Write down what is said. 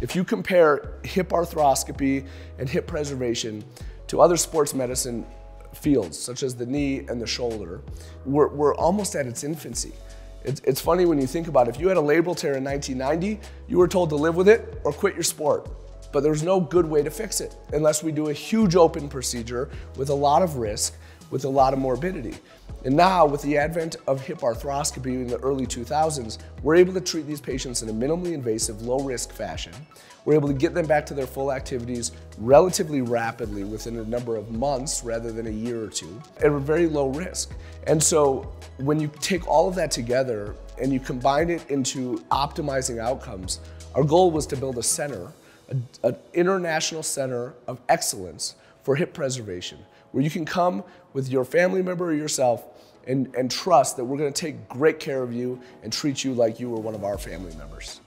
If you compare hip arthroscopy and hip preservation to other sports medicine fields, such as the knee and the shoulder, we're almost at its infancy. It's funny when you think about it. If you had a labral tear in 1990, you were told to live with it or quit your sport. But there's no good way to fix it unless we do a huge open procedure with a lot of risk, with a lot of morbidity. And now, with the advent of hip arthroscopy in the early 2000s, we're able to treat these patients in a minimally invasive, low-risk fashion. We're able to get them back to their full activities relatively rapidly within a number of months rather than a year or two, at a very low risk. And so when you take all of that together and you combine it into optimizing outcomes, our goal was to build a center, an international center of excellence for hip preservation, where you can come with your family member or yourself and trust that we're going to take great care of you and treat you like you were one of our family members.